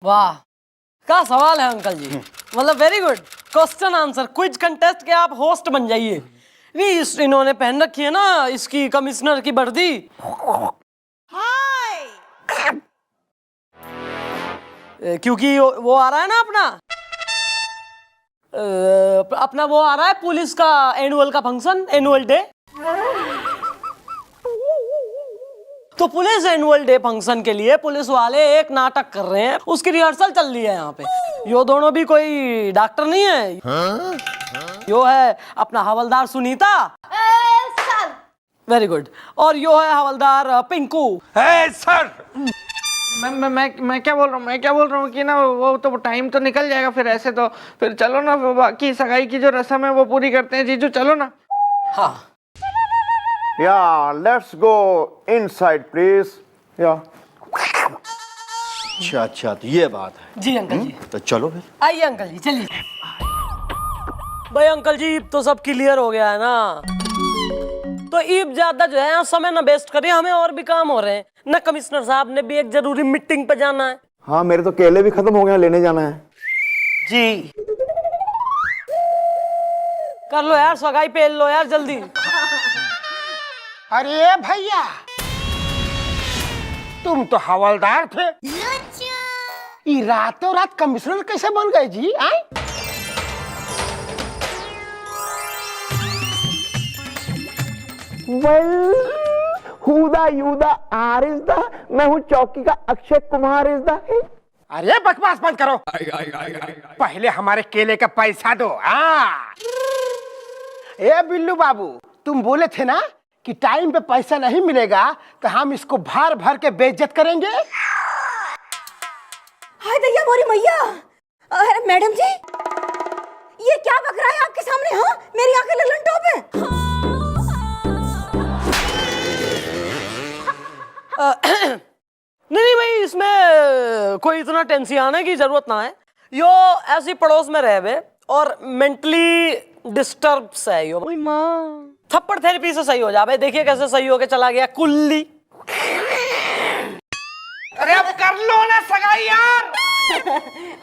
वाह, क्या सवाल है अंकल जी। मतलब very good question answer quiz contest के आप होस्ट बन जाइए। नहीं इन्होंने पहन रखी है ना इसकी कमिश्नर की वर्दी। क्योंकि वो आ रहा है ना अपना वो आ रहा है पुलिस का एनुअल का फंक्शन, एनुअल डे। तो पुलिस एनुअल डे फंक्शन के लिए पुलिस वाले एक नाटक कर रहे हैं, उसकी रिहर्सल चल रही है यहाँ पे। यो दोनों भी कोई डॉक्टर नहीं है। यो है अपना हवलदार सुनीता, वेरी गुड, और यो है हवलदार पिंकू। सर मैं क्या बोल रहा हूँ कि ना वो तो टाइम तो निकल जाएगा फिर। ऐसे तो फिर चलो ना, बाकी सगाई की जो रस्म है वो पूरी करते हैं जीजू, चलो ना। हाँ Yeah, let's go inside, please. Yeah. अच्छा तो ये बात है। जी अंकल जी। तो चलो फिर। आइए अंकल जी, चलिए। भाई अंकल जी तो सब क्लियर हो गया है ना, तो ईब ज्यादा जो है समय ना वेस्ट करिए, हमें और भी काम हो रहे हैं ना। कमिश्नर साहब ने भी एक जरूरी मीटिंग पे जाना है। हाँ मेरे तो केले भी खत्म हो गए, लेने जाना है। जी कर लो यार, सगाई पेल लो यार जल्दी। अरे भैया तुम तो हवलदार थे, ये रातों रात कमिश्नर कैसे बन गए जी? आए मैं हूँ चौकी का अक्षय कुमार इज द। अरे बकवास बंद करो, पहले हमारे केले का पैसा दो। ए बिल्लू बाबू, तुम बोले थे ना कि टाइम पे पैसा नहीं मिलेगा तो हम इसको भर भर के बेइज्जत करेंगे। हाय दैया मोरी मैया। अरे मैडम जी ये क्या बक रहा है आपके सामने? हाँ मेरी आंखें ललन टॉप है। नहीं भाई इसमें कोई इतना टेंशन आने की जरूरत ना है। यो ऐसी पड़ोस में रहे और मेंटली डिस्टर्ब है यो। थप्पड़ थेरेपी से सही हो जाए। देखिए कैसे सही होके चला गया कुल्ली। अरे अब कर लो ना सगाई यार।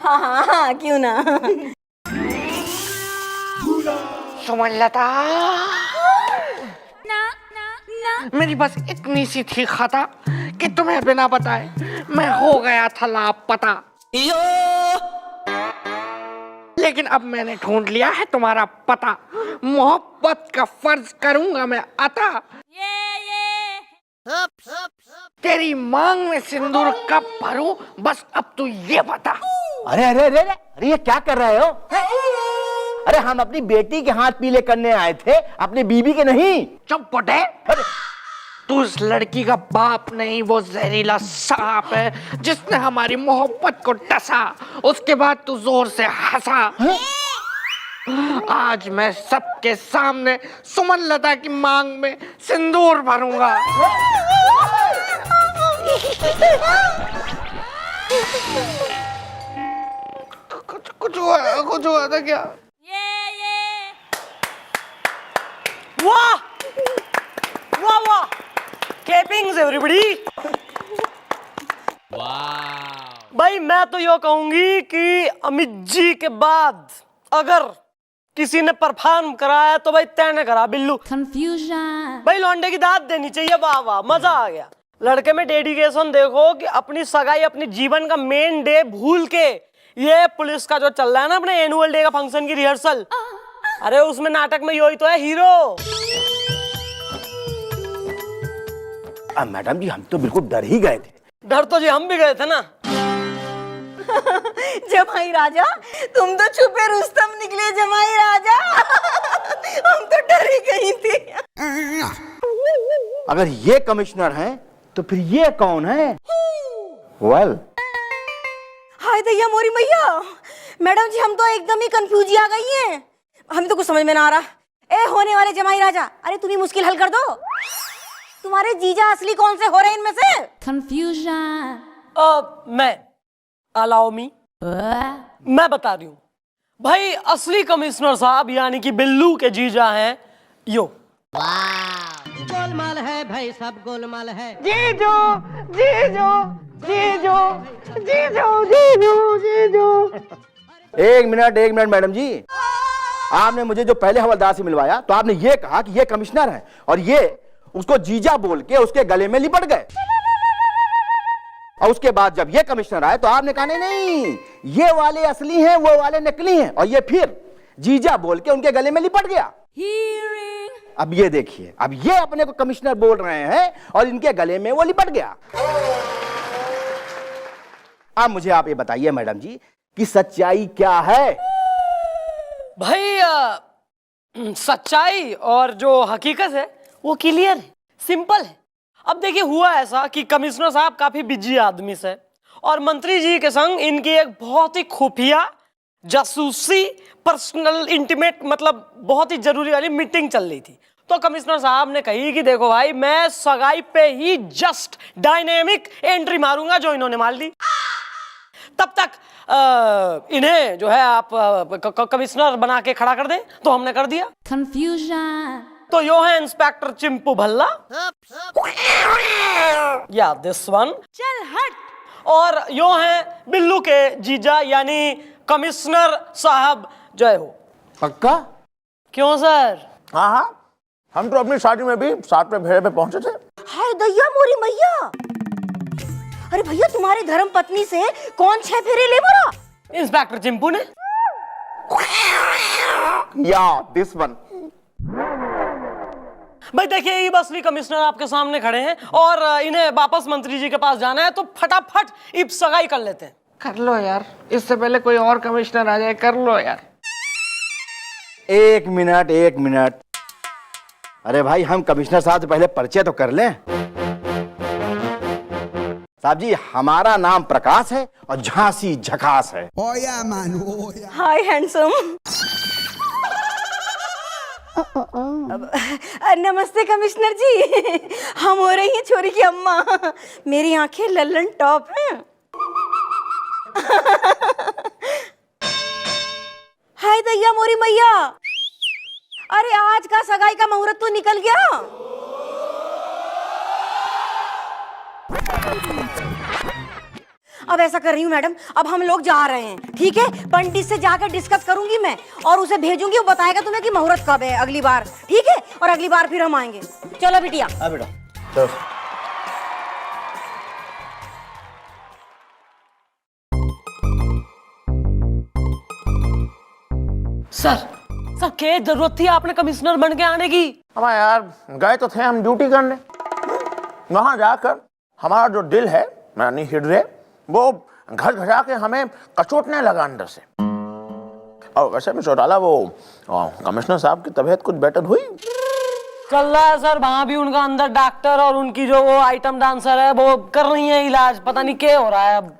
हाँ क्यों ना। सुमनलता, मेरी बस इतनी सी थी खता कि तुम्हें बिना बताए मैं हो गया था लापता। लेकिन अब मैंने ढूंढ लिया है तुम्हारा पता, मोहब्बत का फर्ज करूंगा मैं अता। तेरी मांग में सिंदूर कब भरूं बस अब तू ये बता। अरे अरे अरे अरे अरे ये क्या कर रहे हो? अरे हम अपनी बेटी के हाथ पीले करने आए थे, अपनी बीबी के नहीं। चुप पटे, तू उस लड़की का बाप नहीं, वो जहरीला सांप है जिसने हमारी मोहब्बत को डसा। उसके बाद तू जोर से हंसा। आज मैं सबके सामने सुमनलता की मांग में सिंदूर भरूंगा। कुछ हुआ था क्या? वाह वाह वाह, क्लैपिंग्स एवरीबॉडी। भाई मैं तो यो कहूंगी कि अमित जी के बाद अगर किसी ने परफॉर्म कराया तो भाई तैने करा बिल्लू। कंफ्यूजन भाई लौंडे की दाद देनी चाहिए। वाह वाह, मजा आ गया। लड़के में डेडिकेशन देखो कि अपनी सगाई, अपनी जीवन का मेन डे भूल के ये पुलिस का जो चल रहा है ना अपने एनुअल डे का फंक्शन की रिहर्सल, अरे उसमें नाटक में यही तो है हीरो। मैडम जी हम तो बिल्कुल डर ही गए थे। डर तो जी हम भी गए थे ना। जमाई राजा, तुम तो छुपे रुस्तम निकले जमाई राजा। हम तो डर ही गई थी। अगर ये कमिश्नर हैं तो फिर ये कौन है? वेल हाय दैया मोरी मैया। मैडम जी हम तो एकदम ही कंफ्यूज आ गई हैं। हमें तो कुछ समझ में ना आ रहा। ए होने वाले जमाई राजा, अरे तुम ही मुश्किल हल कर दो। तुम्हारे जीजा असली कौन से हो रहे हैं इनमें से? कंफ्यूजन। मैं अलाउ मी, मैं बता रही हूँ भाई। असली कमिश्नर साहब यानी कि बिल्लू के जीजा हैं यो। गोलमाल है भाई, सब गोलमाल है। जीजू जीजू जीजू जीजू जीजू जीजू। एक मिनट मैडम जी, आपने मुझे जो पहले हवलदार से मिलवाया तो आपने ये कहा कि ये कमिश्नर है और ये उसको जीजा बोल के उसके गले में लिपट गए, और उसके बाद जब ये कमिश्नर आए तो आपने कहा नहीं, ये वाले असली हैं, वो वाले नकली हैं, और ये फिर जीजा बोल के उनके गले में लिपट गया। अब ये देखिए, अब ये अपने को कमिश्नर बोल रहे हैं और इनके गले में वो लिपट गया। अब मुझे आप ये बताइए मैडम जी कि सच्चाई क्या है? भाई सच्चाई और जो हकीकत है वो क्लियर है, सिंपल है। अब देखिए, हुआ ऐसा कि कमिश्नर साहब काफी बिजी आदमी से और मंत्री जी के संग इनकी एक बहुत ही खुफिया जासूसी पर्सनल इंटीमेट मतलब बहुत ही जरूरी वाली मीटिंग चल रही थी। तो कमिश्नर साहब ने कही कि देखो भाई, मैं सगाई पे ही जस्ट डायनेमिक एंट्री मारूंगा जो इन्होंने मार ली। तब तक इन्हें जो है आप कमिश्नर बना के खड़ा कर दे। तो हमने कर दिया। Confusion. तो यो है इंस्पेक्टर चिंपू भल्ला, या दिस वन, चल हट। और यो है बिल्लू के जीजा यानी कमिश्नर साहब जय हो। पक्का? क्यों सर? हाँ हाँ, हम तो अपनी शादी में भी साथ में भेड़े पे पहुंचे थे। हाय दैया मोरी मैया, अरे भैया तुम्हारी धर्म पत्नी से कौन 6 फेरे ले बोला? इंस्पेक्टर चिंपू ने। या दिस वन। भाई देखिए, ये असली कमिश्नर आपके सामने खड़े हैं और इन्हें वापस मंत्री जी के पास जाना है, तो फटाफट इब सगाई कर लेते हैं। कर लो यार, इससे पहले कोई और कमिश्नर आ जाए। कर लो यार। एक मिनट। अरे भाई, हम कमिश्नर साहब से पहले परिचय तो कर लें। साहब जी, हमारा नाम प्रकाश है और झांसी झकास है। हाय हैंडसम। नमस्ते कमिश्नर जी, हम हो रही हैं छोरी की अम्मा। मेरी आंखें लल्लन टॉप हैं। हाय दैया मोरी मैया, अरे आज का सगाई का मुहूर्त तो निकल गया। अब ऐसा कर रही हूँ मैडम, अब हम लोग जा रहे हैं, ठीक है? पंडित से जाकर डिस्कस करूंगी मैं और उसे भेजूंगी, वो बताएगा तुम्हें कि मुहूर्त कब है अगली बार, ठीक है? और अगली बार फिर हम आएंगे। चलो बिटिया। हाँ बेटा, चलो। सर क्या जरूरत थी आपने कमिश्नर बन के आने की? हमारा यार गए तो थे हम ड्यूटी करने, वहां जाकर हमारा जो दिल है, यानी हृदय, वो घर घसा के हमें कचोटने लगा अंदर से। और वैसे भी चौटाला, वो कमिश्नर साहब की तबीयत कुछ बेटर हुई। चल रहा है सर, वहां भी उनका अंदर डॉक्टर और उनकी जो वो आइटम डांसर है वो कर रही है इलाज, पता नहीं क्या हो रहा है अब।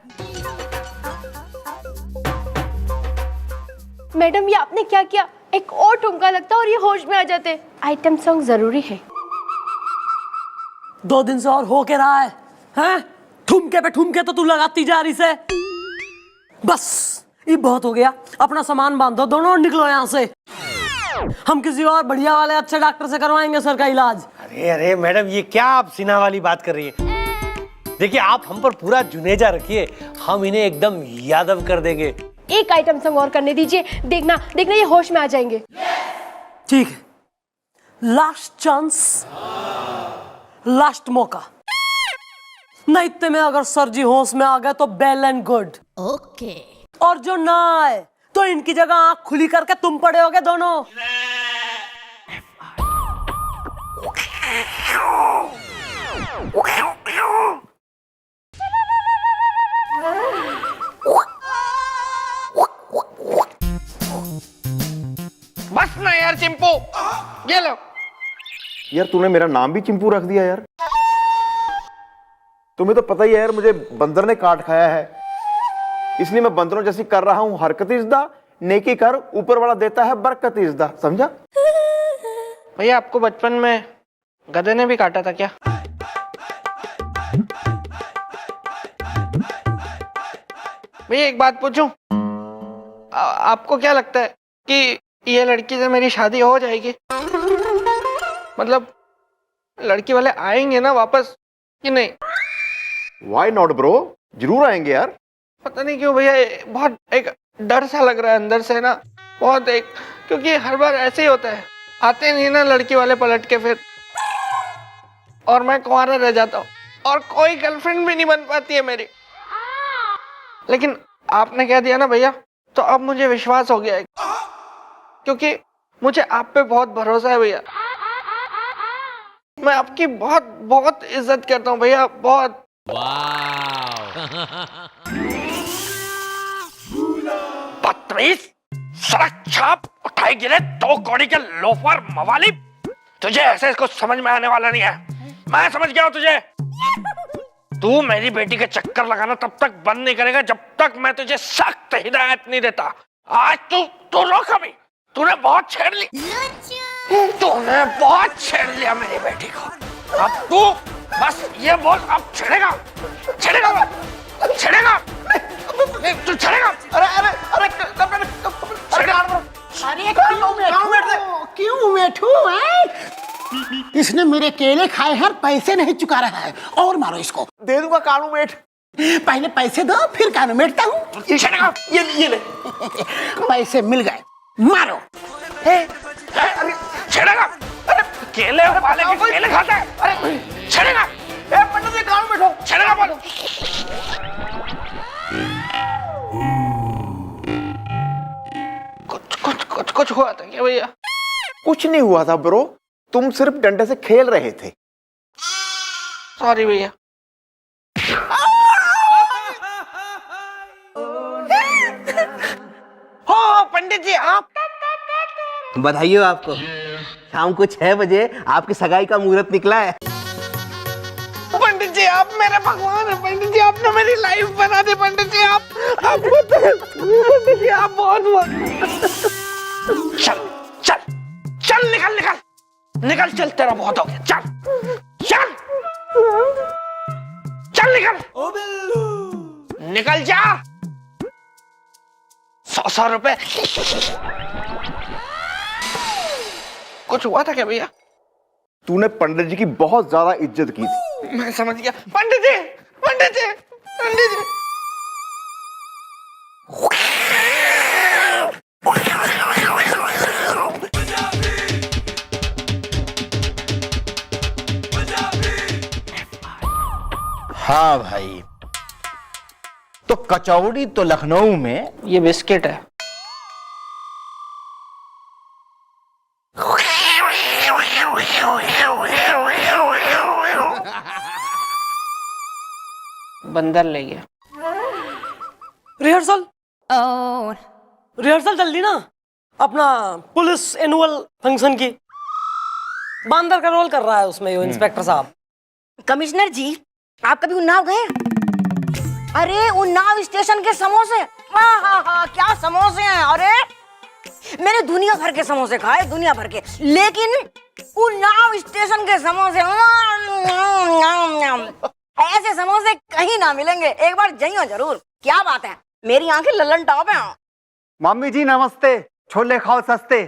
मैडम, ये आपने क्या किया? एक और ठुमका लगता और ये होश में आ जाते। आइटम सॉन्ग जरूरी है। 2 दिन से और हो के रहा है, हैं? ठुमके पे ठुमके तो तू लगाती जा रही से। बस ये बहुत हो गया, अपना सामान बांधो दोनों और निकलो यहाँ से। हम किसी और बढ़िया वाले अच्छे डॉक्टर से करवाएंगे सर का इलाज। अरे मैडम, ये क्या आप सिन्हा वाली बात कर रही हैं? देखिए, आप हम पर पूरा जुनेजा रखिए, हम इन्हें एकदम यादव कर देंगे। एक आइटम सॉन्ग और करने दीजिए, देखना ये होश में आ जाएंगे। ठीक है, लास्ट चांस, लास्ट मौका। नहीं इतने में अगर सर जी होश में आ गए तो वेल एंड गुड, ओके। और जो ना आए तो इनकी जगह आंख खुली करके तुम पड़े होगे दोनों। बस ना यार चिंपू, ये लो। यार तूने मेरा नाम भी चिंपू रख दिया यार। तुम्हें तो पता ही है यार, मुझे बंदर ने काट खाया है, इसलिए मैं बंदरों जैसी कर रहा हूं हरकत इज़्दा, नेकी कर ऊपर वाला देता है बरकत इज़्दा, समझा? भैया, आपको बचपन में गधे ने भी काटा था क्या? भैया एक बात पूछूं, आपको क्या लगता है कि ये लड़की से मेरी शादी हो जाएगी? मतलब लड़की वाले आएंगे ना वापस कि नहीं? वाई नॉट ब्रो, जरूर आएंगे यार। पता नहीं क्यों भैया, बहुत एक डर सा लग रहा है अंदर से ना, बहुत एक, क्योंकि हर बार ऐसे ही होता है, आते नहीं ना लड़की वाले पलट के फिर, और मैं कुंवारा रह जाता हूँ और कोई गर्लफ्रेंड भी नहीं बन पाती है मेरी। लेकिन आपने कह दिया ना भैया, तो अब मुझे विश्वास हो गया है, क्योंकि मुझे आप पे बहुत भरोसा है भैया। मैं आपकी बहुत बहुत इज्जत करता हूँ भैया, बहुत। बदतमीज, सड़क छाप उठाई गिरे 2 कौड़ी के लोफर मवाली, तुझे ऐसे कुछ समझ में आने वाला नहीं है। मैं समझ गया हूं तुझे। तू मेरी बेटी के चक्कर लगाना तब तक बंद नहीं करेगा जब तक मैं तुझे सख्त हिदायत नहीं देता। आज तू रोक अभी, तूने बहुत छेड़ ली, तूने बहुत छेड़ लिया मेरी बेटी को। अब तू बस ये बोल, अब छेड़ेगा, छेड़ेगा, छेड़ेगा, तू छेड़ेगा। अरे अरे अरे छेड़ेगा। अरे क्यों बैठू है? इसने मेरे केले खाए हैं, पैसे नहीं चुका रहा है, और मारो इसको। दे दूंगा कानू मेट। पहले पैसे दो, फिर कानू मेटता हूँ। ये ले। पैसे मिल गए, मारो। अरे छेड़ेगा, अरे केले वाले के केले खाता है, अरे छेड़ेगा। पंडित जी कानू बैठो, छेड़ेगा बोलो। कुछ हुआ था क्या भैया? कुछ नहीं हुआ था ब्रो, तुम सिर्फ डंडे से खेल रहे थे। सॉरी भैया। हो पंडित जी आप? बधाई हो आपको, शाम को 6 बजे आपकी सगाई का मुहूर्त निकला है। पंडित जी आप मेरे भगवान है, पंडित जी आपने मेरी लाइफ बना दी। पंडित जी आप पंडित जी आप बहुत चल चल चल, निकल निकल निकल, चल तेरा बहुत हो गया, चल चल चल, निकल निकल जा। 100 रुपए। कुछ हुआ था क्या भैया? तूने पंडित जी की बहुत ज्यादा इज्जत की थी। मैं समझ गया। पंडित जी, पंडित जी, पंडित जी। हाँ भाई, तो कचौड़ी तो लखनऊ में, ये बिस्किट है। बंदर ले गया। रिहर्सल रिहर्सल चल दी ना अपना पुलिस एनुअल फंक्शन की। बंदर का रोल कर रहा है उसमें ये इंस्पेक्टर साहब। कमिश्नर जी, आप कभी उन्नाव गए? अरे उन्नाव स्टेशन के समोसे, क्या समोसे हैं। अरे मैंने दुनिया भर के समोसे खाए, दुनिया भर के, लेकिन उन्नाव स्टेशन के समोसे, ऐसे समोसे कहीं ना मिलेंगे। एक बार जाइयो जरूर। क्या बात है, मेरी आंखें लल्लन टॉप हैं। मम्मी जी नमस्ते, छोले खाओ सस्ते।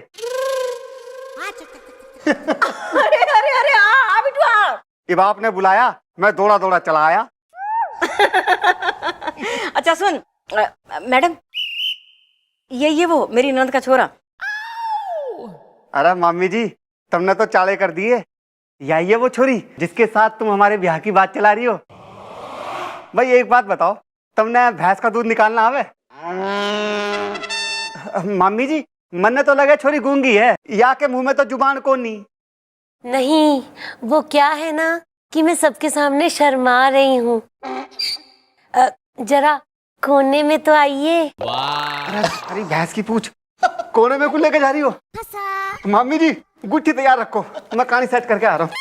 अरे अरे अरे आ बिटू आ। जब आपने बुलाया मैं दौड़ा दौड़ा चला आया। अच्छा सुन मैडम, ये वो मेरी ननद का छोरा। अरे मम्मी जी, तुमने तो चाले कर दिए। यही है वो छोरी जिसके साथ तुम हमारे ब्याह की बात चला रही हो। भाई एक बात बताओ, तुमने भैंस का दूध निकालना आवे? मम्मी जी, मन्ने तो लगे छोरी गूंगी है, या के मुंह में तो जुबान को नहीं। नहीं, वो क्या है ना कि मैं सबके सामने शर्मा रही हूँ। जरा कोने में तो आइए। अरे भैंस की पूछ, कोने में क्यों लेके जा रही हो? मम्मी जी गुट्ठी तैयार रखो, मैं कहानी सेट करके आ रहा हूँ।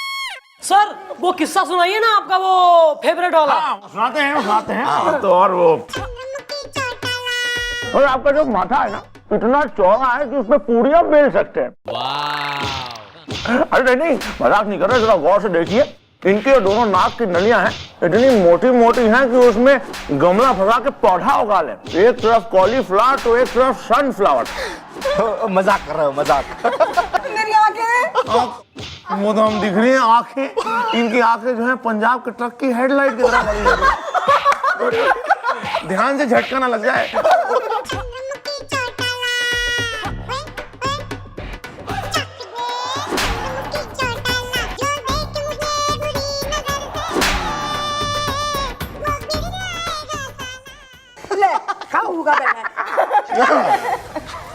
सर वो किस्सा सुनाइए ना आपका वो फेवरेट वाला। सुनाते हैं। तो और वो, और आपका जो माथा है ना इतना चौड़ा है कि उसमें पूरियां बेल सकते हैं। अरे नहीं, मजाक नहीं कर रहे, जरा गौर से देखिए। इनके दोनों नाक की नलियां हैं, इतनी मोटी मोटी हैं कि उसमें गमला फंसा के पौधा उगा ले। एक तरफ कॉलीफ्लावर तो एक तरफ सनफ्लावर। मजाक कर रहे हो, मजाक। मेरी आंखें वो तो हम दिख रही हैं आंखें, इनकी आंखें जो है पंजाब के ट्रक की हेडलाइट की तरह लगी है। ध्यान से झटका ना लग जाए। ले क्या होगा बेटा?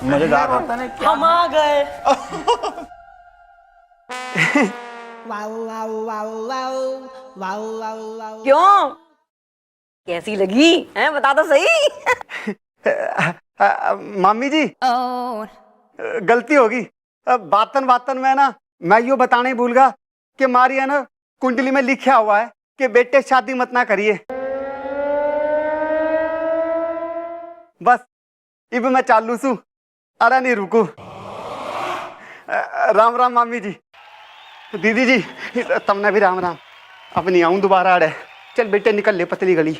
मजेदार होता है। हम आ गए। क्यों कैसी लगी हैं बता तो सही। मामी जी गलती होगी। बातन बातन में ना मैं यो बताने ही भूल गया कि मारी है ना कुंडली में लिखा हुआ है कि बेटे शादी मत ना करिए। बस इब मैं चालू सू, अरे नहीं रुकू। राम राम मामी जी। दीदी जी तुमने भी राम राम। अब नहीं आऊं दोबारा अड़े। चल बेटे निकल ले पतली गली।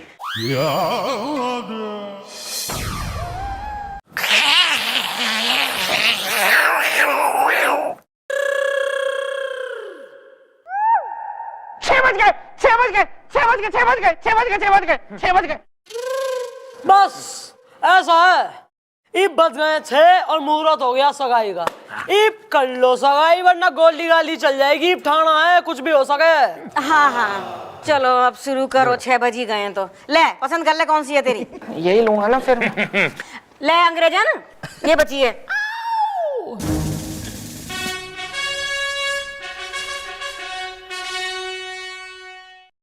बस ऐसा है, ईब बच गए 6 और मुहूर्त हो गया सगाई का। ईब कर लो सगाई वरना गोली गाली चल जाएगी। ईब ठाना है कुछ भी हो सके। हाँ हाँ चलो अब शुरू करो। 6 बज ही गए हैं तो ले पसंद कर ले कौन सी है तेरी। यही लूंगा ना फिर। ले अंग्रेजन ये बची है।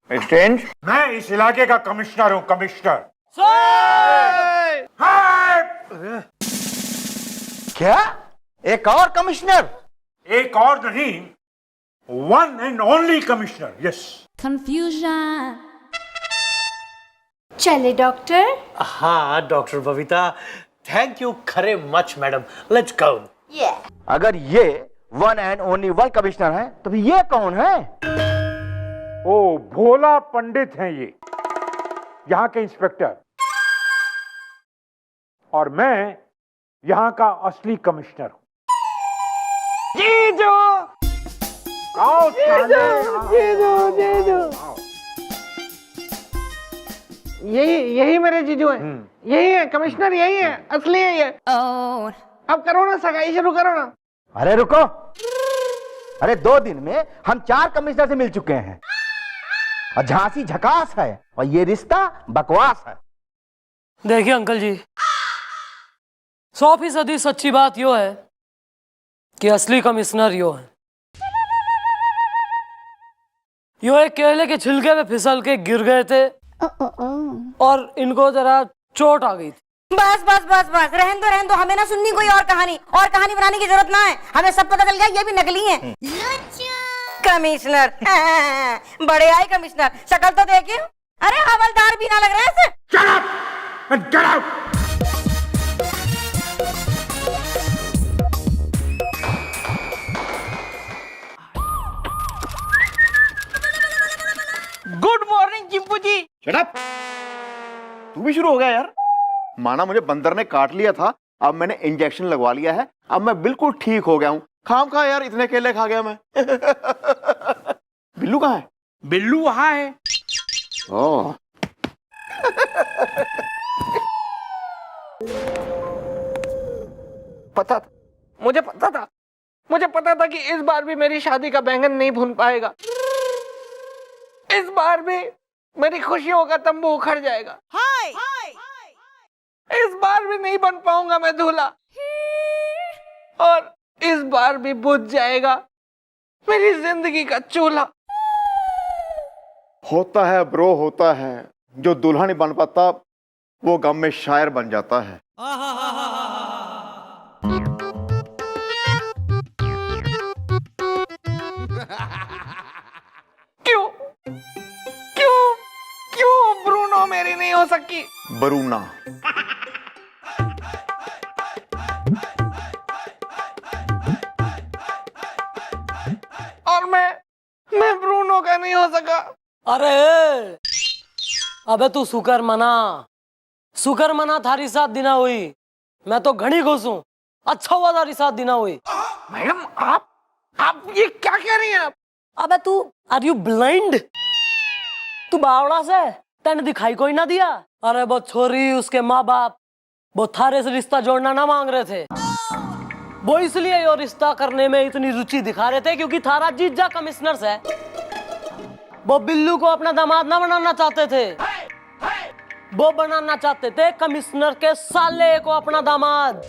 एक्सचेंज। मैं इस इलाके का कमिश्नर हूँ, कमिश्नर। क्या एक और कमिश्नर? एक और नहीं, one and only commissioner. Yes. Confusion. चले डॉक्टर। हाँ doctor Babita, thank you Khare much madam. Let's go. अगर ये one and only one commissioner है तो फिर ये कौन है? ओ भोला पंडित हैं ये, यहाँ के इंस्पेक्टर, और मैं यहाँ का असली कमिश्नर हूँ। जीजू आओ, यही मेरे जीजू हैं। यही है कमिश्नर, यही है असली है ये। अब करो ना सगाई शुरू करो ना। अरे रुको, अरे 2 दिन में हम 4 कमिश्नर से मिल चुके हैं और झांसी झकास है और ये रिश्ता बकवास है। देखिए अंकल जी, 100% सच्ची बात यो है कि असली कमिश्नर यो है। यो एक केले के छिलके पे फिसल के गिर गए थे और इनको जरा चोट आ गई थी। बस बस बस बस रहन दो हमें ना सुननी कोई और कहानी बनाने की जरूरत ना है। हमें सब पता चल गया ये भी नकली हैं। कमिश्नर बड़े आए कमिश्नर, शक्ल तो देखिए। अरे हवलदार भी ना लग रहे ऐसे। Shut up and get out! Good morning Chimpu ji. Shut up! तू भी शुरू हो गया यार। माना मुझे बंदर ने काट लिया था, अब मैंने इंजेक्शन लगवा लिया है, अब मैं बिल्कुल ठीक हो गया हूँ। खाम खा यार इतने केले खा गया मैं। बिल्लू कहाँ है? बिल्लू वहां है। ओह पता था, मुझे पता था कि इस बार भी मेरी शादी का बैंगन नहीं भून पाएगा। इस बार भी मेरी खुशियों का तंबू उखड़ जाएगा। इस बार भी नहीं बन पाऊंगा मैं दूल्हा, और इस बार भी बुझ जाएगा मेरी जिंदगी का चूल्हा। होता है ब्रो, होता है। जो दूल्हा नहीं बन पाता वो गम में शायर बन जाता है। क्यों क्यों क्यों ब्रूनो मेरी नहीं हो सकी? बरूना। और मैं ब्रूनो का नहीं हो सका। अरे अबे तू शुक्र मना थारी साथ दिना हुई। मैं तो घनी खुश हूँ, अच्छा हुआ थारी साथ दिना हुई। मैडम आप आप ये क्या कह रही हैं आप? अबे तू आर यू ब्लाइंड? तू बावड़ा से तेने दिखाई कोई ना दिया? अरे वो छोरी उसके माँ बाप वो थारे से रिश्ता जोड़ना ना मांग रहे थे। वो इसलिए ये रिश्ता करने में इतनी रुचि दिखा रहे थे क्योंकि थारा जीजा कमिश्नर से वो बिल्लू को अपना दामाद ना बनाना चाहते थे। वो बनाना चाहते थे कमिश्नर के साले को अपना दामाद,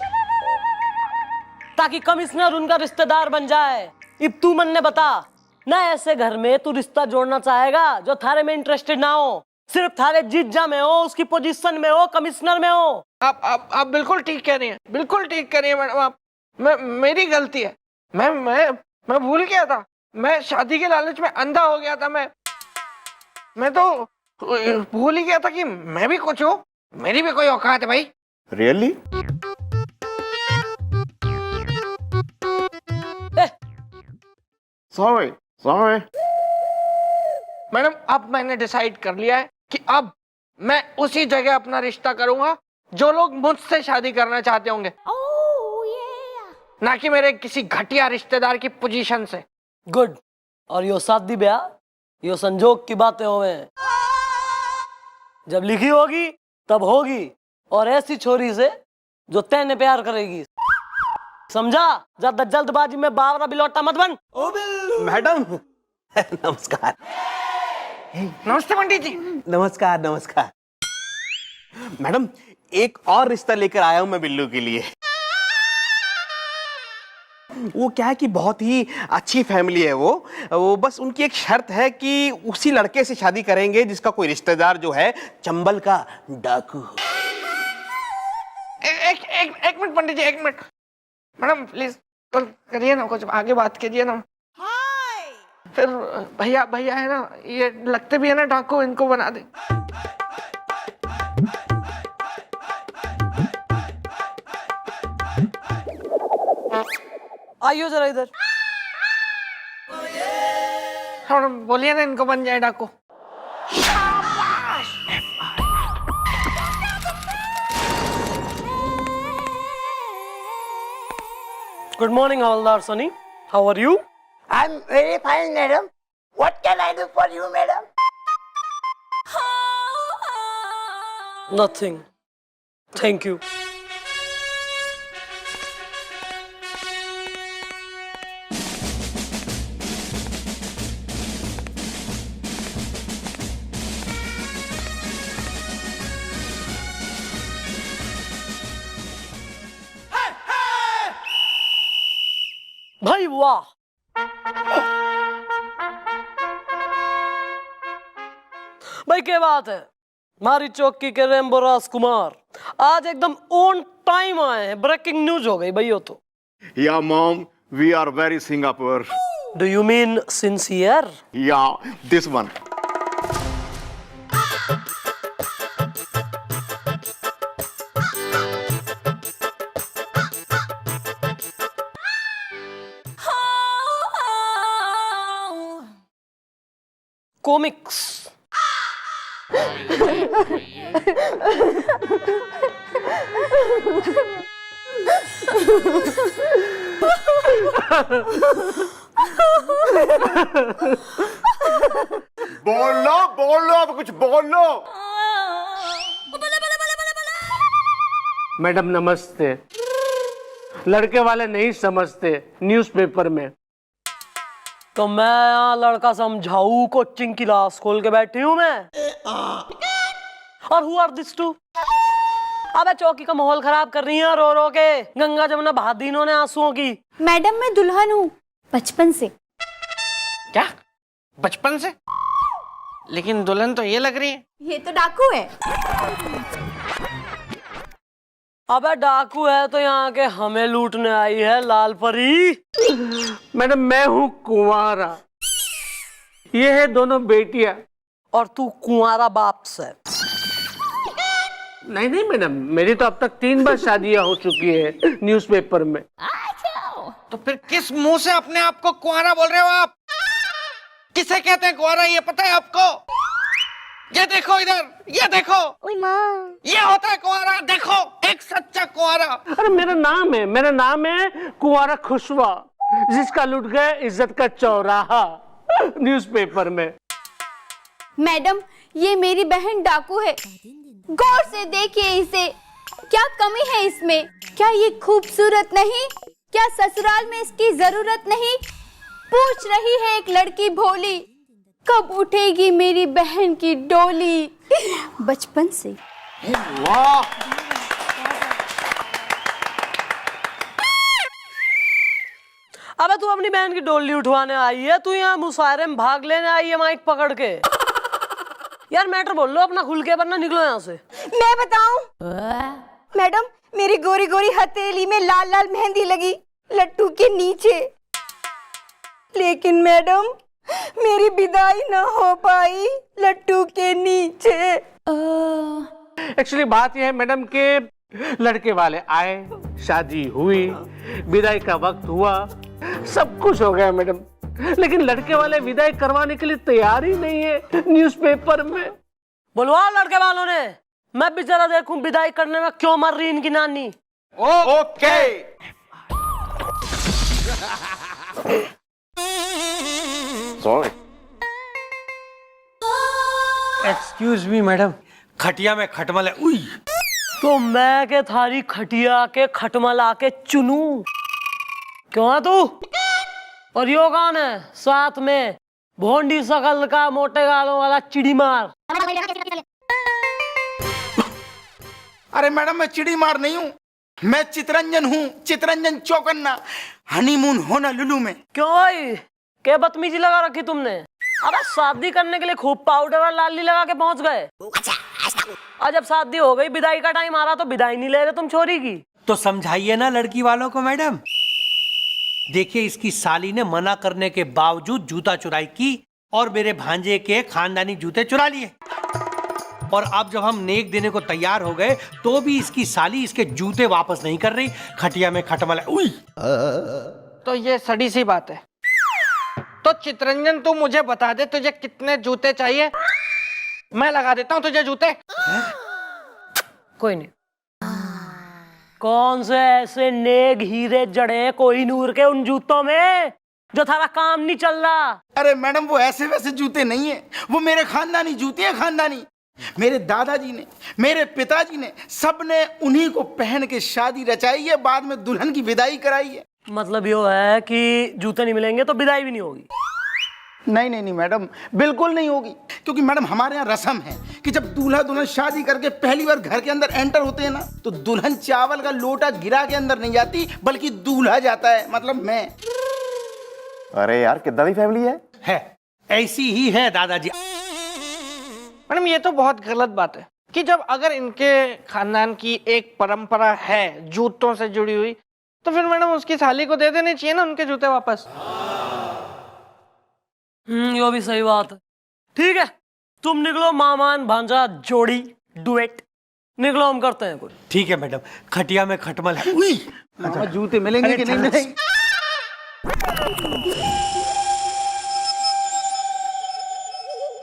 ताकि कमिश्नर उनका रिश्तेदार बन जाए। अब तू मन ने बता ना, ऐसे घर में तू रिश्ता जोड़ना चाहेगा जो थारे में इंटरेस्टेड ना हो, सिर्फ थारे जीजा में हो, उसकी पोजीशन में हो, कमिश्नर में हो। आप बिल्कुल ठीक कह रही हैं, बिल्कुल ठीक कह रही हैं मैडम आप। मेरी गलती है, मैं भूल गया था, मैं शादी के लालच में अंधा हो गया था। मैं तो भूल ही गया था कि मैं भी कुछ हूँ, मेरी भी कोई औकात है भाई। रियली? सॉरी सॉरी मैडम अब मैंने डिसाइड कर लिया है कि अब मैं उसी जगह अपना रिश्ता करूंगा जो लोग मुझसे शादी करना चाहते होंगे, ना कि मेरे किसी घटिया रिश्तेदार की पोजीशन से। गुड। और यो शादी ब्याह यो संजोग की बातें होवे, जब लिखी होगी तब होगी, और ऐसी छोरी से जो तेने प्यार करेगी, समझा? ज्यादा जल्दबाजी में बावरा बिलौटा मत बन। मैडम नमस्कार। नमस्ते पंडित जी। नमस्कार नमस्कार। मैडम एक और रिश्ता लेकर आया हूं मैं बिल्लू के लिए। वो क्या है कि बहुत ही अच्छी फैमिली है वो बस उनकी एक शर्त है कि उसी लड़के से शादी करेंगे जिसका कोई रिश्तेदार जो है चंबल का डाकू हो। एक मिनट पंडित जी, एक मिनट। मैडम प्लीज करिए ना, कुछ आगे बात कीजिए ना। फिर भैया है ना, ये लगते भी है ना डाकू, इनको बना दे। आइयो जरा इधर। बोलिए ना, इनको बन जाए डाकू। Good morning havildar Sunny, how are you? I'm very fine, madam. What can I do for you, madam? Nothing, thank you. भाई वाह, भाई क्या बात है। हमारी चौकी के रेम्बो राजकुमार आज एकदम ऑन टाइम आए हैं। ब्रेकिंग न्यूज हो गई भैया। तो या mom, we are very Singapore. Do you mean sincere? या दिस वन। कॉमिक्स। बोलो अब कुछ बोलो। मैडम नमस्ते। लड़के वाले नहीं समझते न्यूज़पेपर में। तो मैं यहाँ लड़का समझाऊ, कोचिंग क्लास खोल के बैठी हूँ मैं। और हु आर दिस टू? अबे चौकी का माहौल खराब कर रही है रो रो के। गंगा जमुना बहा दी इन्होंने आंसुओं की। मैडम मैं दुल्हन हूँ बचपन से। क्या बचपन से? लेकिन दुल्हन तो ये लग रही है। ये तो डाकू है। अबे डाकू है तो यहाँ के हमें लूटने आई है लाल परी। मैडम मैं हूँ कुंवारा, ये है दोनों बेटियां। और तू कुंवारा बाप से? नहीं मैडम, मेरी तो अब तक 3 बार शादियां हो चुकी है न्यूज़पेपर में। तो फिर किस मुंह से अपने आप को कुंवारा बोल रहे हो आप? किसे कहते हैं कुंवारा, ये पता है आपको? ये देखो इधर, ये देखो, ये होता है कुंवारा। देखो एक सच्चा कुंवारा। अरे मेरा नाम है कुंवारा खुशवा। जिसका लुट गए इज्जत का चौराहा न्यूज़पेपर में। मैडम, ये मेरी बहन डाकू है। गौर से देखिए इसे, क्या कमी है इसमें? क्या ये खूबसूरत नहीं? क्या ससुराल में इसकी जरूरत नहीं? पूछ रही है एक लड़की भोली, कब उठेगी मेरी बहन की डोली? बचपन से। वाह, अबे तू अपनी बहन की डोली उठवाने आई है, तू यहाँ मुशायरे में भाग लेने आई है माइक पकड़ के? यार मैटर बोल लो अपना खुल के, वरना निकलो यहाँ से। मैं बताऊं? मैडम, मेरी गोरी गोरी हथेली में लाल लाल मेहंदी लगी लट्टू के नीचे, लेकिन मैडम मेरी विदाई ना हो पाई लट्टू के नीचे। एक्चुअली बात यह है मैडम के लड़के वाले आए, शादी हुई, विदाई का वक्त हुआ, सब कुछ हो गया मैडम, लेकिन लड़के वाले विदाई करवाने के लिए तैयार ही नहीं है न्यूज़पेपर में। बुलवाओ लड़के वालों ने, मैं भी जरा देखूं विदाई करने में क्यों मर रही इनकी नानी। Okay. Sorry. Excuse me madam, खटिया में खटमल है। उई, तो मैं के थारी खटिया के खटमल आके चुनूं? क्यों है तू? और यो कौन है साथ में? भोंडी सकल का मोटे गालों वाला चिड़ी मार। अरे मैडम, मैं चिड़ी मार नहीं हूँ, मैं चितरंजन हूँ, चितरंजन चौकन्ना, हनीमून होना लुलू में। क्यों भाई, क्या बदतमीजी लगा रखी तुमने? अबे शादी करने के लिए खूब पाउडर और लाली लगा के पहुंच गए, और जब शादी हो गई, विदाई का टाइम आ रहा तो विदाई नहीं ले रहे तुम छोरी की। तो समझाइए ना लड़की वालों को मैडम। देखिए, इसकी साली ने मना करने के बावजूद जूता चुराई की और मेरे भांजे के खानदानी जूते चुरा लिए, और अब जब हम नेक देने को तैयार हो गए तो भी इसकी साली इसके जूते वापस नहीं कर रही। खटिया में खटमल है। उई, तो ये सड़ी सी बात है। तो चितरंजन, तू मुझे बता दे तुझे कितने जूते चाहिए, मैं लगा देता हूँ तुझे जूते। कोई नहीं। कौन से ऐसे नेक हीरे जड़े कोहिनूर के उन जूतों में जो थारा काम नहीं चल रहा? अरे मैडम, वो ऐसे वैसे जूते नहीं है, वो मेरे खानदानी जूते हैं, खानदानी। मेरे दादाजी ने, मेरे पिताजी ने, सब ने उन्हीं को पहन के शादी रचाई है, बाद में दुल्हन की विदाई कराई है। मतलब यो है कि जूते नहीं मिलेंगे तो विदाई भी नहीं होगी? नहीं नहीं नहीं मैडम, बिल्कुल नहीं होगी, क्योंकि मैडम हमारे यहाँ रस्म है कि जब दूल्हा दुल्हन शादी करके पहली बार घर के अंदर एंटर होते हैं ना, तो दुल्हन चावल का लोटा गिरा के अंदर नहीं जाती, बल्कि दूल्हा जाता है, मतलब मैं। अरे यार, कितना भी फैमिली है। ऐसी ही है दादाजी। मैडम, ये तो बहुत गलत बात है कि जब अगर इनके खानदान की एक परंपरा है जूतों से जुड़ी हुई, तो फिर मैडम उसकी साली को दे देने चाहिए ना उनके जूते वापस। यो भी सही बात है। ठीक है, तुम निकलो मामान भांजा जोड़ी डुएट, निकलो, हम करते हैं कुछ। ठीक है मैडम, खटिया में खटमल है। उई, अच्छा, जूते मिलेंगे कि नहीं मिलेंगे?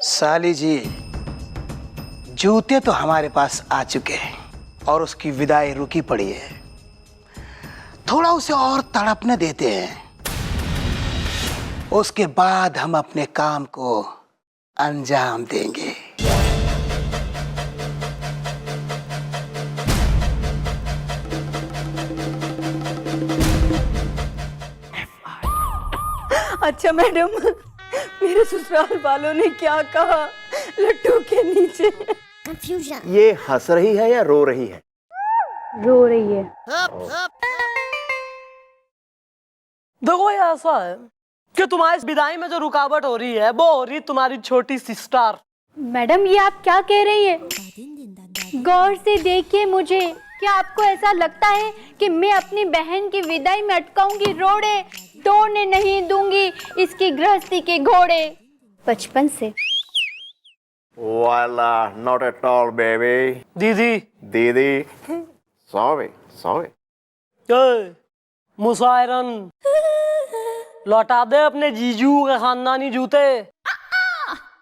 साली जी, जूते तो हमारे पास आ चुके हैं और उसकी विदाई रुकी पड़ी है, थोड़ा उसे और तड़पने देते हैं, उसके बाद हम अपने काम को अंजाम देंगे। अच्छा मैडम, मेरे ससुराल वालों ने क्या कहा लट्टू के नीचे? ये हंस रही है या रो रही है? रो रही है। देखो, ये ऐसा है कि तुम्हारी विदाई में जो रुकावट हो रही है वो हो रही तुम्हारी छोटी सिस्टर। मैडम, ये आप क्या कह रही है? गौर से देखिए मुझे, क्या आपको ऐसा लगता है कि मैं अपनी बहन की विदाई में अटकाऊंगी रोड़े? तोड़ने नहीं दूंगी इसकी गृहस्थी के घोड़े। बचपन से। वाला, नॉट एट ऑल बेबी। दीदी, दीदी, सॉरी सॉरी। मुशायरन, लौटा दे अपने जीजू के खानदानी जूते,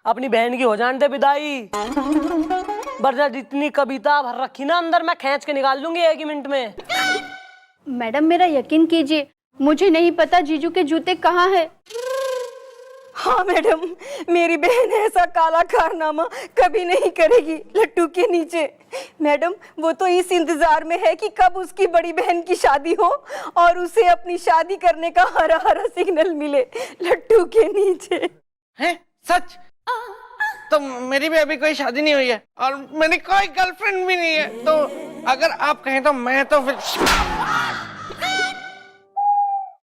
अपनी बहन की हो जाने दे विदाई। बरजा जितनी कविता भर रखी ना अंदर, मैं खींच के निकाल लूंगी 1 ही मिनट में। मैडम, मेरा यकीन कीजिए, मुझे नहीं पता जीजू के जूते कहाँ हैं। हाँ मैडम, मेरी बहन ऐसा काला कारनामा कभी नहीं करेगी लट्टू के नीचे। मैडम वो तो इस इंतजार में है कि कब उसकी बड़ी बहन की शादी हो और उसे अपनी शादी करने का हरा हरा सिग्नल मिले लट्टू के नीचे। हैं? सच? तो मेरी भी अभी कोई शादी नहीं हुई है और मेरी कोई गर्लफ्रेंड भी नहीं है, तो अगर आप कहें तो मैं तो फिर।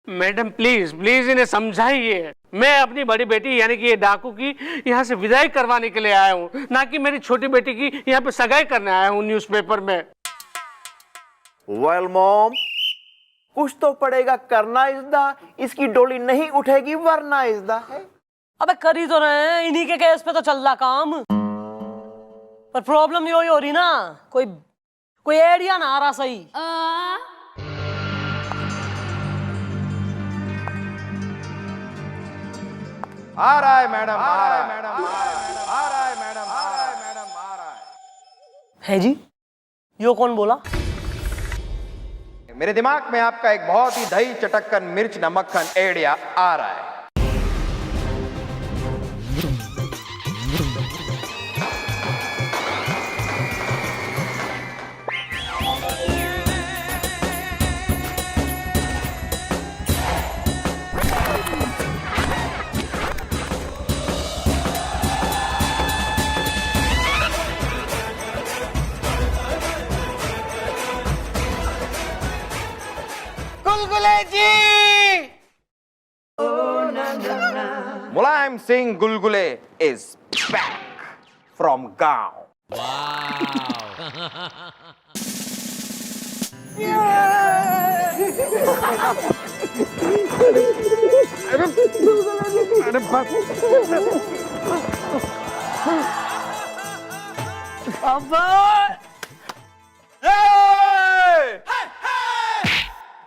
मैडम प्लीज प्लीज इन्हें समझाइए। मैं अपनी बड़ी बेटी यानी कि ये डाकू की यहाँ से विदाई करवाने के लिए आया हूँ, ना कि मेरी छोटी बेटी की यहाँ पे सगाई करने आया हूँ न्यूज़पेपर में। वेल मॉम, कुछ तो पड़ेगा करना इज़दा, इसकी डोली नहीं उठेगी वरना इज़दा है। अबे कर ही तो रहे हैं, इन्हीं के केस पे तो चल रहा काम। पर प्रॉब्लम यो ही हो रही ना, कोई आइडिया ना आ रहा सही। आ रहा है मैडम, आ रहा है मैडम, आ रहा है मैडम, आ रहा है मैडम, आ रहा है। है जी, यो कौन बोला? मेरे दिमाग में आपका एक बहुत ही दही चटक्कन मिर्च नमक्खन आइडिया आ रहा है। गुलगुले जी! मुलायम सिंह गुलगुले is back from गांव।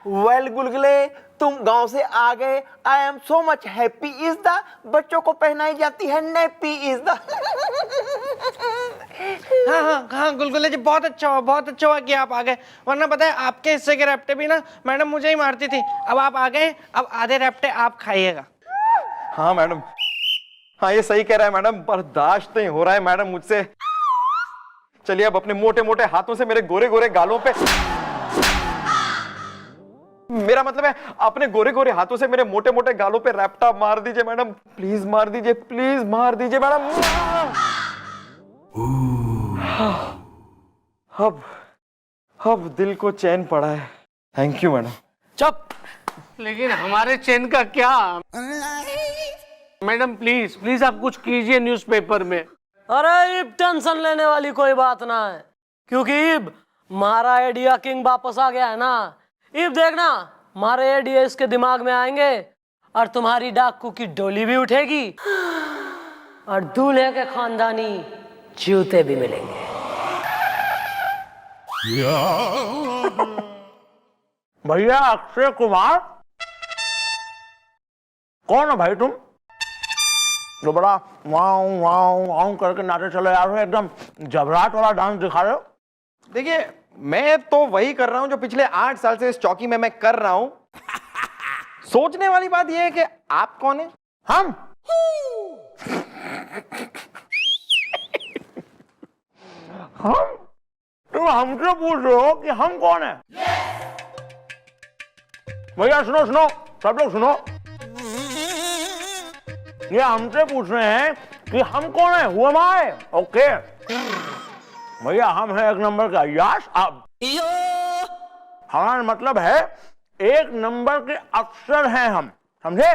वेल गुलगुले, तुम गांव से आ गए। I am so much happy is the बच्चों को पहनाई जाती है नेपी इज द। हाँ हाँ हाँ गुलगुले जी, बहुत अच्छा हुआ कि आप आ गए, वरना पता है आपके हिस्से के रैप्टे भी ना मैडम मुझे ही मारती थी। अब आप आ गए, अब आधे रैप्टे आप खाइएगा। हाँ मैडम, हाँ ये सही कह रहा है मैडम, बर्दाश्त नहीं हो रहा है मैडम मुझसे। चलिए अब अपने मोटे मोटे हाथों से मेरे गोरे गोरे गालों पे, मेरा मतलब है अपने गोरे गोरे हाथों से मेरे मोटे मोटे गालों पे रैप्टा मार दीजिए मैडम, प्लीज मार दीजिए, प्लीज मार दीजिए मैडम। अब दिल को चैन पड़ा है। Thank you madam. चुप। लेकिन हमारे चैन का क्या? मैडम प्लीज प्लीज आप कुछ कीजिए न्यूज़पेपर में। अरे इब टेंशन लेने वाली कोई बात ना है, क्योंकि इब हमारा आइडिया किंग वापस आ गया है ना। इब देखना, हमारे आइडिया इसके दिमाग में आएंगे और तुम्हारी डाकू की डोली भी उठेगी और दूल्हे के खानदानी जूते भी मिलेंगे। भैया अक्षय कुमार, कौन है भाई तुम जो बड़ा वाऊ वाऊ वाऊ करके नाचे चले आ रहे हो, एकदम जबराट वाला डांस दिखा रहे हो? देखिए मैं तो वही कर रहा हूं जो पिछले 8 साल से इस चौकी में मैं कर रहा हूं। सोचने वाली बात यह है कि आप कौन है? हम तुम हमसे पूछ रहे हो कि हम कौन है? भैया सुनो सुनो, सब लोग सुनो, ये हमसे पूछ रहे हैं कि हम कौन है, हु एम आई? ओके भैया, हम हैं एक नंबर का यश। अब हमारा मतलब है एक नंबर के अफसर हैं हम, समझे?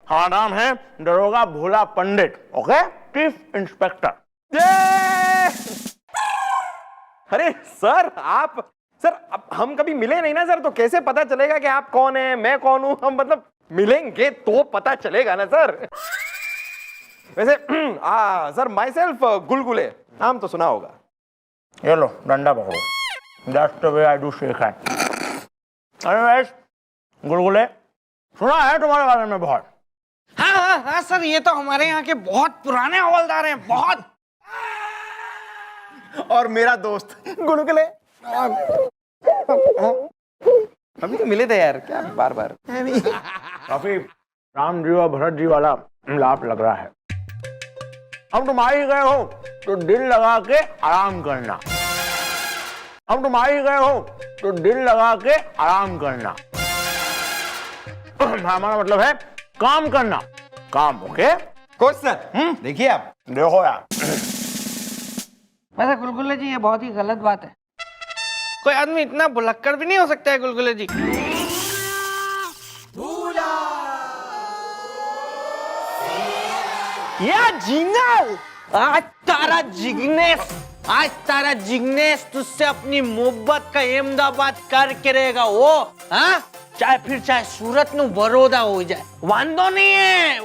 हमारा नाम है दरोगा Bhola Pandit. Okay, chief inspector. अरे सर, आप सर अब हम कभी मिले नहीं ना सर, तो कैसे पता चलेगा कि आप कौन है मैं कौन हूं? हम मतलब मिलेंगे तो पता चलेगा ना सर। वैसे सर माई सेल्फ गुलगुले, नाम तो सुना होगा। ये लो डंडा पकड़ो, that's the way I do shake hand. अरे गुलगुले, सुना है तुम्हारे बारे में बहुत। हाँ हाँ हाँ सर, ये तो हमारे यहाँ के बहुत पुराने हवलदार हैं, बहुत। और मेरा दोस्त गुलगुले। अभी तो मिले थे यार, क्या बार बार। काफी राम जी और भरत जी वाला मिलाप लग रहा है। अब तुम आ ही गए हो तो दिल लगा के आराम करना। अब तुम आ ही गए हो तो दिल लगा के आराम करना। हमारा मतलब है काम करना, काम। ओके कोच सर, देखिए आप। देखो यार, वैसे गुलगुले जी ये बहुत ही गलत बात है। कोई आदमी इतना भुलक्कड़ भी नहीं हो सकता है गुलगुले जी। या जिंगल, आज तारा जिग्नेश तुझसे अपनी मोहब्बत का अहमदाबाद करके रहेगा वो, हाँ? चाहे सूरत नु बड़ौदा हो जाए, वांदो नहीं है।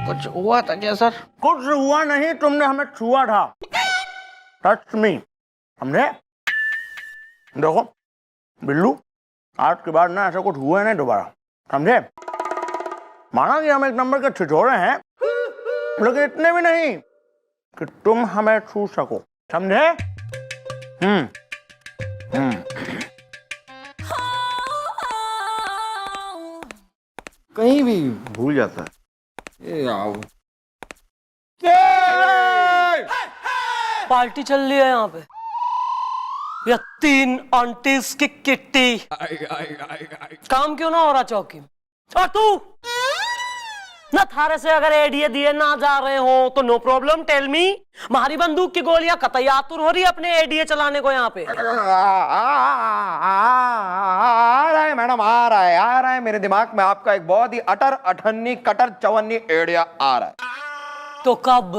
कुछ हुआ था क्या सर? कुछ हुआ नहीं, तुमने हमें छुआ था। टच मी, हमने। देखो बिल्लू, आज के बाद ना ऐसा कुछ हुआ नहीं दोबारा, समझे? माना कि हम एक नंबर के छिछोरे हैं, लेकिन इतने भी नहीं कि तुम हमें छू सको, समझे? कहीं भी भूल जाता है। ये आओ। पार्टी चल रही है यहाँ पे, या 3 आंटीज की किट्टी। काम क्यों ना हो रहा चौकी में? और तू ना, थारे से अगर एडीए दिए ना जा रहे हो तो नो प्रॉब्लम, टेल मी। हमारी बंदूक की गोलियां कतई आतुर हो रही है अपने एडीए चलाने को यहाँ पे। आ रहा है मैडम, आ रहा है मेरे दिमाग में आपका एक बहुत ही अटर अठन्नी कटर चवन्नी एडिया आ रहा है। तो कब?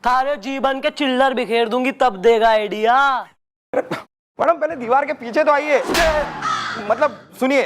थारे जीवन के चिल्लर बिखेर दूंगी तब देगा आइडिया। मैडम पहले दीवार के पीछे तो आइए। मतलब सुनिए,